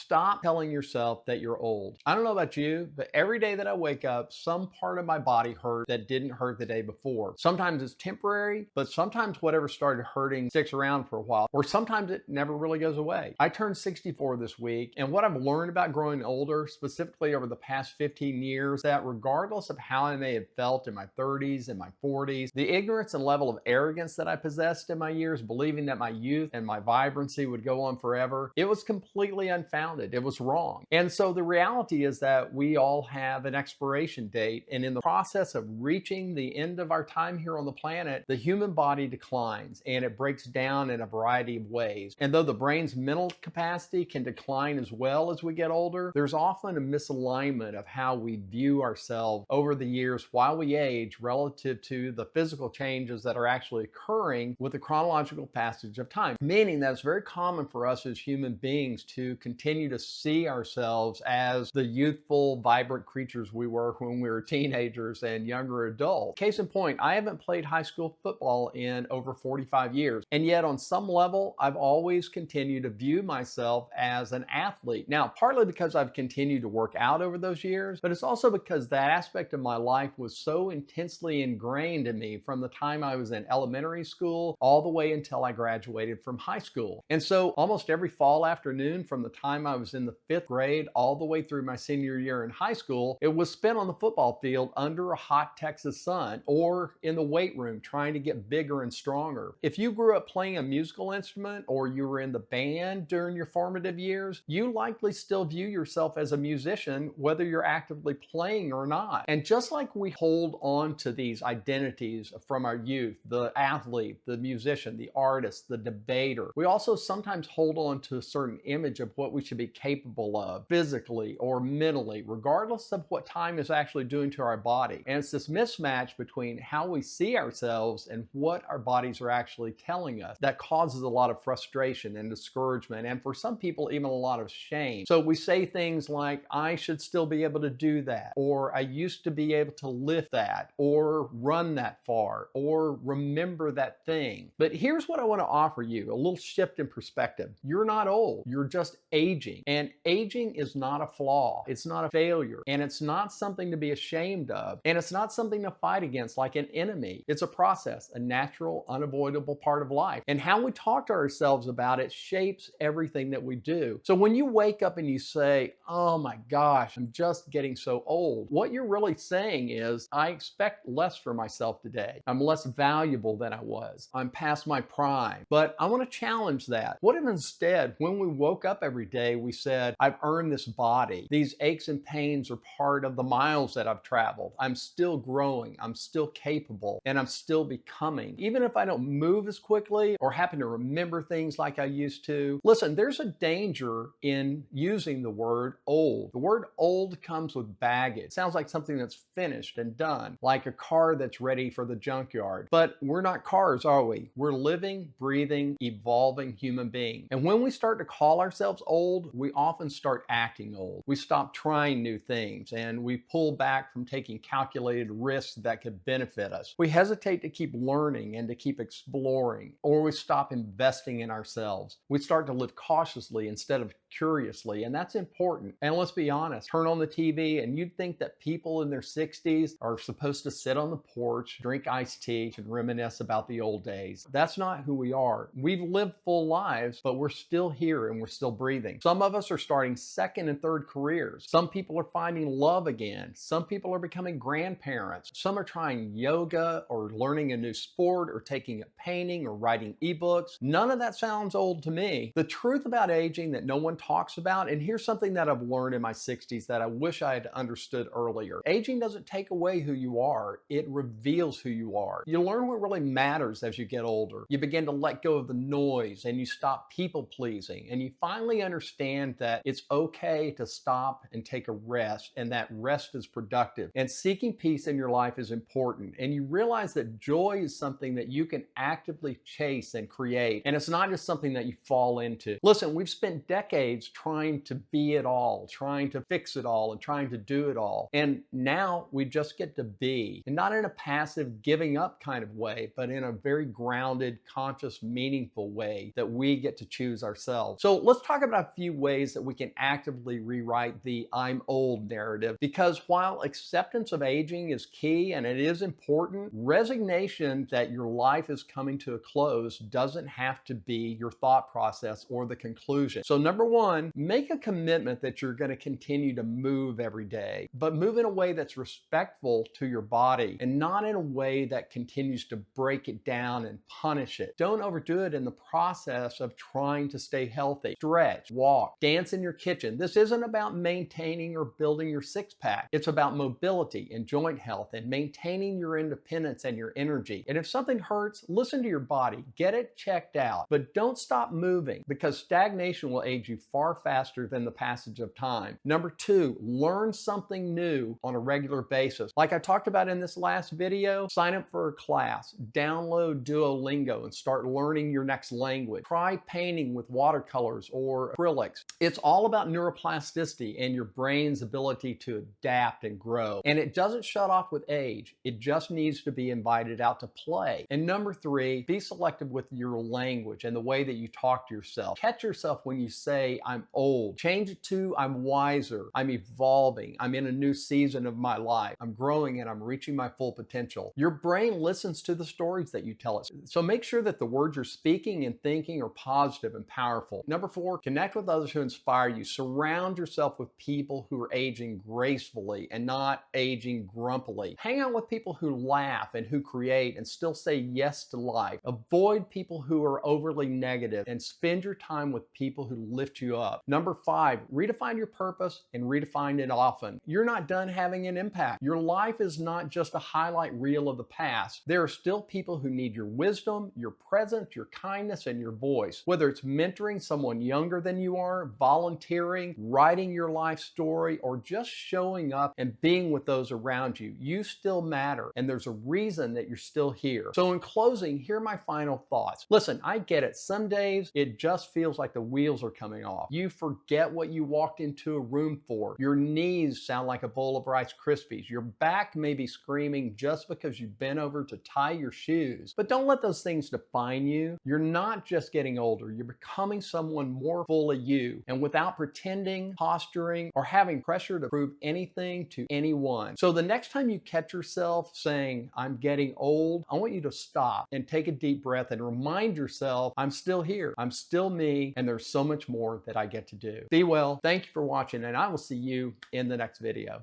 Stop telling yourself that you're old. I don't know about you, but every day that I wake up, some part of my body hurts that didn't hurt the day before. Sometimes it's temporary, but sometimes whatever started hurting sticks around for a while, or sometimes it never really goes away. I turned 64 this week, and what I've learned about growing older, specifically over the past 15 years, that regardless of how I may have felt in my 30s and my 40s, the ignorance and level of arrogance that I possessed in my years, believing that my youth and my vibrancy would go on forever, it was completely unfounded. It was wrong. And so the reality is that we all have an expiration date, and in the process of reaching the end of our time here on the planet, the human body declines and it breaks down in a variety of ways. And though the brain's mental capacity can decline as well as we get older, there's often a misalignment of how we view ourselves over the years while we age relative to the physical changes that are actually occurring with the chronological passage of time. Meaning that it's very common for us as human beings to continue to see ourselves as the youthful, vibrant creatures we were when we were teenagers and younger adults. Case in point, I haven't played high school football in over 45 years. And yet on some level, I've always continued to view myself as an athlete. Now, partly because I've continued to work out over those years, but it's also because that aspect of my life was so intensely ingrained in me from the time I was in elementary school all the way until I graduated from high school. And so almost every fall afternoon from the time I was in the 5th grade all the way through my senior year in high school, it was spent on the football field under a hot Texas sun or in the weight room trying to get bigger and stronger. If you grew up playing a musical instrument or you were in the band during your formative years, you likely still view yourself as a musician whether you're actively playing or not. And just like we hold on to these identities from our youth, the athlete, the musician, the artist, the debater, we also sometimes hold on to a certain image of what we should be capable of physically or mentally, regardless of what time is actually doing to our body. And it's this mismatch between how we see ourselves and what our bodies are actually telling us that causes a lot of frustration and discouragement, and for some people, even a lot of shame. So we say things like, I should still be able to do that, or I used to be able to lift that, or run that far, or remember that thing. But here's what I want to offer you, a little shift in perspective. You're not old, you're just aging. And aging is not a flaw, it's not a failure, and it's not something to be ashamed of, and it's not something to fight against like an enemy. It's a process, a natural, unavoidable part of life. And how we talk to ourselves about it shapes everything that we do. So when you wake up and you say, oh my gosh, I'm just getting so old, what you're really saying is, I expect less for myself today. I'm less valuable than I was. I'm past my prime. But I want to challenge that. What if instead, when we woke up every day, we said, I've earned this body. These aches and pains are part of the miles that I've traveled. I'm still growing. I'm still capable, and I'm still becoming. Even if I don't move as quickly or happen to remember things like I used to. Listen, there's a danger in using the word old. The word old comes with baggage. It sounds like something that's finished and done, like a car that's ready for the junkyard. But we're not cars, are we? We're living, breathing, evolving human beings. And when we start to call ourselves old, we often start acting old. We stop trying new things, and we pull back from taking calculated risks that could benefit us. We hesitate to keep learning and to keep exploring, or we stop investing in ourselves. We start to live cautiously instead of curiously, and that's important. And let's be honest, turn on the TV and you'd think that people in their 60s are supposed to sit on the porch, drink iced tea, and reminisce about the old days. That's not who we are. We've lived full lives, but we're still here and we're still breathing. Some of us are starting second and third careers. Some people are finding love again. Some people are becoming grandparents. Some are trying yoga or learning a new sport or taking up painting or writing ebooks. None of that sounds old to me. The truth about aging that no one talks about, and here's something that I've learned in my 60s that I wish I had understood earlier. Aging doesn't take away who you are, it reveals who you are. You learn what really matters as you get older. You begin to let go of the noise and you stop people pleasing, and you finally understand that it's okay to stop and take a rest, and that rest is productive. And seeking peace in your life is important, and you realize that joy is something that you can actively chase and create, and it's not just something that you fall into. Listen, we've spent decades trying to be it all, trying to fix it all, and trying to do it all. And now we just get to be, and not in a passive giving up kind of way, but in a very grounded, conscious, meaningful way that we get to choose ourselves. So let's talk about a few ways that we can actively rewrite the I'm old narrative, because while acceptance of aging is key and it is important, resignation that your life is coming to a close doesn't have to be your thought process or the conclusion. So number one, make a commitment that you're going to continue to move every day, but move in a way that's respectful to your body and not in a way that continues to break it down and punish it. Don't overdo it in the process of trying to stay healthy. Stretch, walk, dance in your kitchen. This isn't about maintaining or building your six-pack. It's about mobility and joint health and maintaining your independence and your energy. And if something hurts, listen to your body, get it checked out, but don't stop moving, because stagnation will age you far faster than the passage of time. Number two, learn something new on a regular basis. Like I talked about in this last video, sign up for a class, download Duolingo and start learning your next language. Try painting with watercolors or acrylics. It's all about neuroplasticity and your brain's ability to adapt and grow. And it doesn't shut off with age. It just needs to be invited out to play. And number three, be selective with your language and the way that you talk to yourself. Catch yourself when you say, I'm old. Change it to, I'm wiser, I'm evolving, I'm in a new season of my life, I'm growing and I'm reaching my full potential. Your brain listens to the stories that you tell it. So make sure that the words you're speaking and thinking are positive and powerful. Number four, connect with others who inspire you. Surround yourself with people who are aging gracefully and not aging grumpily. Hang out with people who laugh and who create and still say yes to life. Avoid people who are overly negative and spend your time with people who lift you up. Number five, redefine your purpose and redefine it often. You're not done having an impact. Your life is not just a highlight reel of the past. There are still people who need your wisdom, your presence, your kindness, and your voice. Whether it's mentoring someone younger than you are, volunteering, writing your life story, or just showing up and being with those around you, you still matter, and there's a reason that you're still here. So in closing, here are my final thoughts. Listen, I get it. Some days it just feels like the wheels are coming off. You forget what you walked into a room for. Your knees sound like a bowl of Rice Krispies. Your back may be screaming just because you bent over to tie your shoes. But don't let those things define you. You're not just getting older. You're becoming someone more fully you, and without pretending, posturing, or having pressure to prove anything to anyone. So the next time you catch yourself saying, I'm getting old, I want you to stop and take a deep breath and remind yourself, I'm still here. I'm still me, and there's so much more that I get to do. Be well. Thank you for watching, and I will see you in the next video.